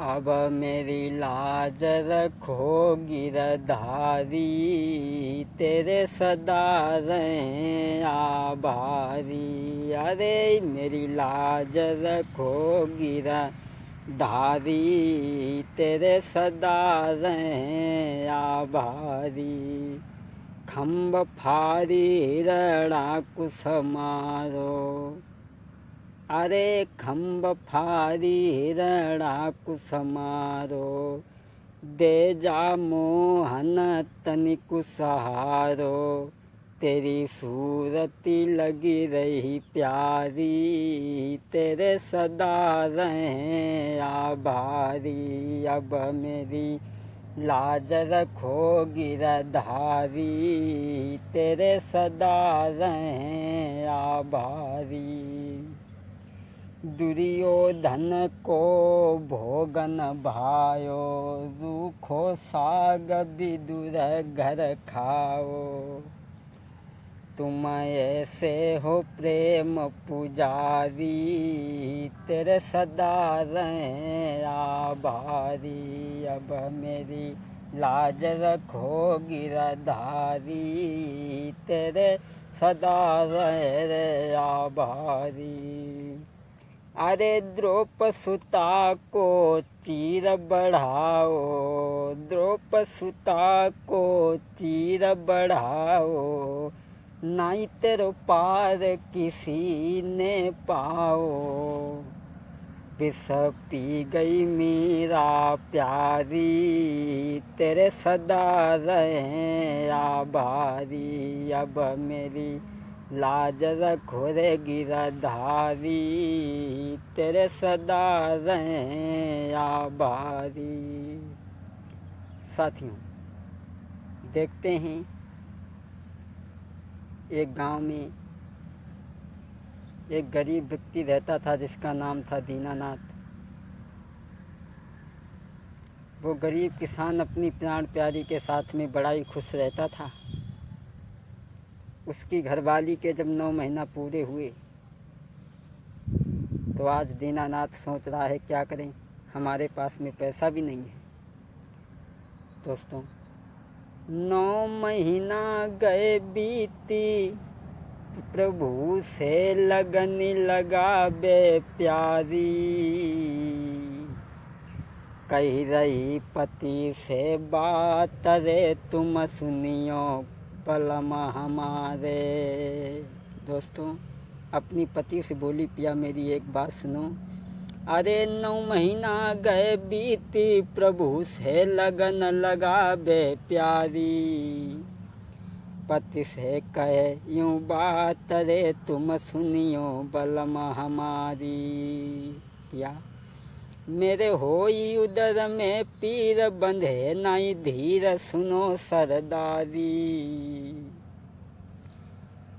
अब मेरी लाज रखो गिरधारी, तेरे सदा रहें आभारी। अरे मेरी लाज रखो गिरधारी, तेरे सदा रहें आभारी। खम्भ फारी रणाकुश मारो, अरे खम्भ फारी रणाकुश मारो। दे जा मोहन तनिक सहारो, तेरी सूरती लगी रही प्यारी, तेरे सदा रहें आभारी। अब मेरी लाज रखो गिरधारी, तेरे सदा रहें आभारी। दुर्योधन को भोगन भायो, रूखो साग विदुर घर खाओ। तुम ऐसे हो प्रेम पुजारी, तेरे सदा रहें आभारी। अब मेरी लाज रखो गिरधारी, तेरे सदा रहें आभारी। अरे द्रौपदसुता को चीर बढ़ाओ, द्रौपदसुता को चीर बढ़ाओ। नाई तेरो पार किसी ने पाओ, विष पी गई मीरा प्यारी, तेरे सदा रहें आभारी। अब मेरी लाज रखो रे गिरधारी, तेरे सदा रहें आभारी। साथियों, देखते हैं एक गांव में एक गरीब व्यक्ति रहता था जिसका नाम था दीनानाथ। वो गरीब किसान अपनी प्राण प्यारी के साथ में बड़ा ही खुश रहता था। उसकी घरवाली के जब 9 महीना पूरे हुए तो आज दीनानाथ सोच रहा है क्या करें, हमारे पास में पैसा भी नहीं है। दोस्तों, 9 महीना गए बीती, प्रभु से लगन लगा बे प्यारी। कही रही पति से बात रे, तुम सुनियो पलम हमारे। दोस्तों, अपनी पति से बोली, पिया मेरी एक बात सुनो। अरे 9 महीना गए बीती, प्रभु से लगन लगा बे प्यारी। पति से कहे यूं बात रे, तुम सुनियो बलम हमारी। पिया मेरे होई उदर में पीर, बंधे नाई धीर सुनो सरदारी।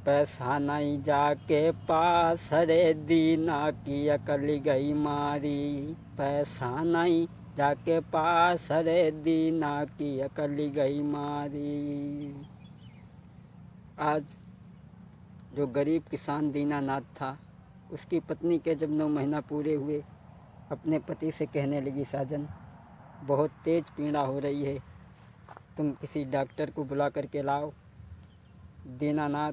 पैसा नहीं जाके पास रे, दीना की अकल गई मारी। पैसा नहीं जाके पास रे, दीना की अकल गई मारी। आज जो गरीब किसान दीनानाथ था, उसकी पत्नी के जब 9 महीना पूरे हुए, अपने पति से कहने लगी, साजन बहुत तेज पीड़ा हो रही है, तुम किसी डॉक्टर को बुला करके लाओ। दीनानाथ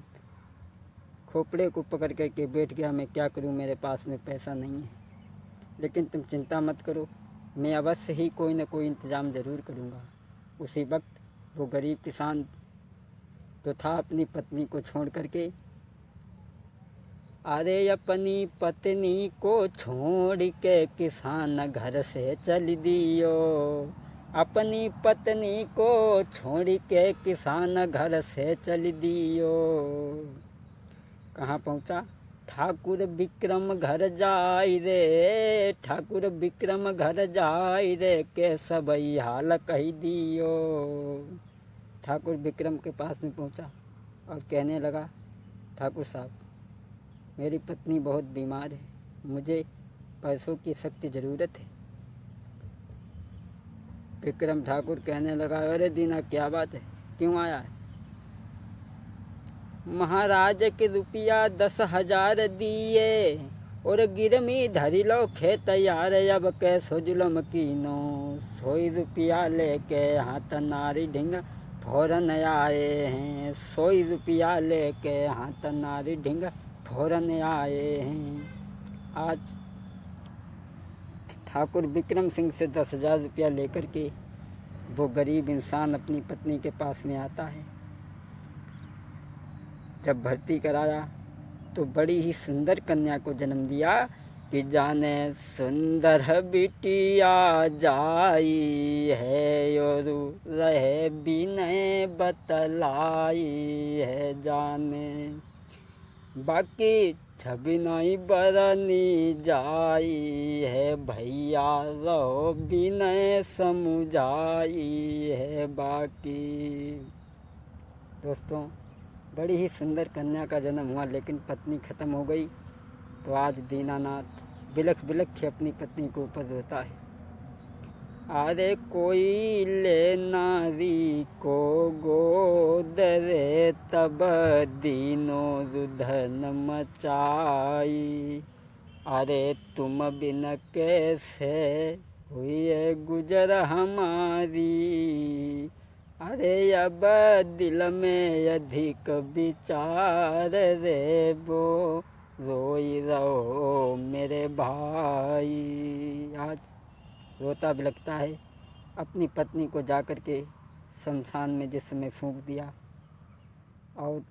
खोपड़े को पकड़ करके बैठ गया, मैं क्या करूं, मेरे पास में पैसा नहीं है। लेकिन तुम चिंता मत करो, मैं अवश्य ही कोई न कोई इंतज़ाम ज़रूर करूंगा। उसी वक्त वो गरीब किसान तो था, अपनी पत्नी को छोड़ करके, अरे अपनी पत्नी को छोड़ के किसान घर से चल दियो। अपनी पत्नी को छोड़ के किसान घर से चल दियो। कहाँ पहुँचा? ठाकुर विक्रम घर जाई रे, ठाकुर विक्रम घर जाई रे, के सबई हाल कही दियो। ठाकुर विक्रम के पास में पहुँचा और कहने लगा, ठाकुर साहब मेरी पत्नी बहुत बीमार है, मुझे पैसों की सख्त ज़रूरत है। विक्रम ठाकुर कहने लगा, अरे दीना क्या बात है, क्यों आया है? महाराज के रुपया 10,000 दिए, और गिरमी धरी लो खेत यार अब कैसो जुलम कीनो। 100 रुपया लेके हाथ नारी ढिंग फौरन आए हैं। 100 रुपया लेके हाथ नारी ढिंग फौरन आए हैं। आज ठाकुर विक्रम सिंह से 10,000 रुपया लेकर के वो गरीब इंसान अपनी पत्नी के पास में आता है। जब भर्ती कराया तो बड़ी ही सुंदर कन्या को जन्म दिया कि जाने सुंदर बिटिया जाई है और रहे बिनय बतलाई है। जाने बाकी छवि नहीं बरनी जाई है भैया रहो बिनय समुझाई है बाकी। दोस्तों बड़ी ही सुंदर कन्या का जन्म हुआ, लेकिन पत्नी खत्म हो गई। तो आज दीनानाथ बिलख बिलख के अपनी पत्नी को ऊपर रोता है। अरे कोई ले नारी को गोद रे तब दीनो रुधन मचाई। अरे तुम बिन कैसे हुई गुजर हमारी। अरे अब दिल में अधिक विचार रे वो रोई रहो मेरे भाई। आज रोता बिलखता है। अपनी पत्नी को जाकर के शमशान में जिस समय फूंक दिया और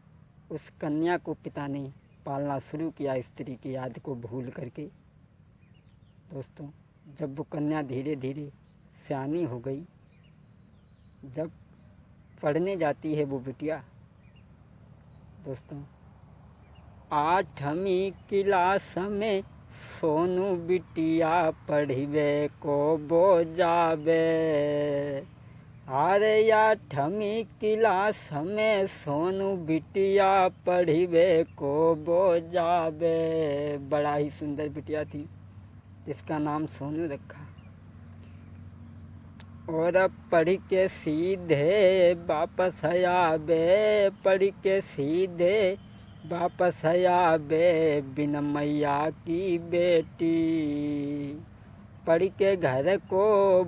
उस कन्या को पिता ने पालना शुरू किया स्त्री की याद को भूल करके। दोस्तों जब वो कन्या धीरे धीरे सयानी हो गई, जब पढ़ने जाती है वो बिटिया, दोस्तों 8वीं क्लास में सोनू बिटिया पढ़िबे को बो जाबे। अरे 8वीं क्लास में सोनू बिटिया पढ़िबे को बो जाबे। बड़ा ही सुंदर बिटिया थी जिसका नाम सोनू रखा। और पढ़ के सीधे वापस आबे, पढ़ के सीधे वापस आबे बिन मैया की बेटी। पढ़ के घर को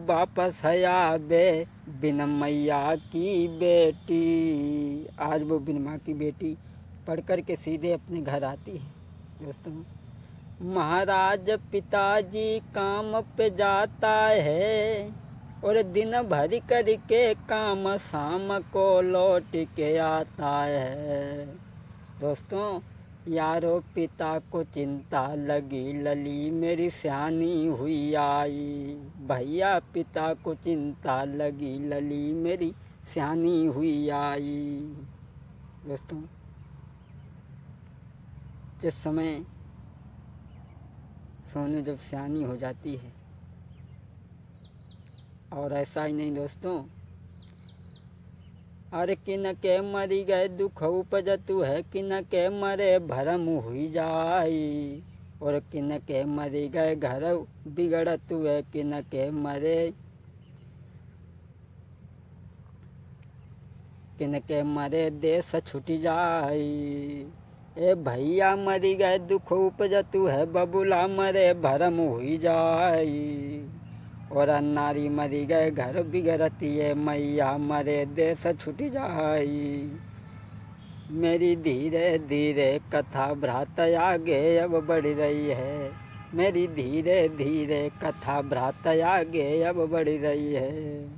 वापस आबे बिन मैया की बेटी। आज वो बिन माँ की बेटी पढ़ कर के सीधे अपने घर आती है। दोस्तों महाराज पिताजी काम पे जाता है और दिन भर करके काम शाम को लौट के आता है। दोस्तों यारो पिता को चिंता लगी लली मेरी सयानी हुई आई। भैया पिता को चिंता लगी लली मेरी सयानी हुई आई। दोस्तों जिस समय सोनू जब सयानी हो जाती है, और ऐसा ही नहीं दोस्तों, अरे किन के मरी गए दुख उपजतु है, किन के मरे भरम हुई जाई। और किन के मरी गए घर बिगड़तु है, किन के मरे देश छूट जाई। ए भैया मरी गए दुख उपजतु है, बबुला मरे भरम हुई जाई। और नारी मरी गए घर बिगड़ती है, मैया मरे देश छूट जाई। मेरी धीरे धीरे कथा भ्रात आगे अब बढ़ रही है। मेरी धीरे धीरे कथा भ्रात आगे अब बढ़ रही है।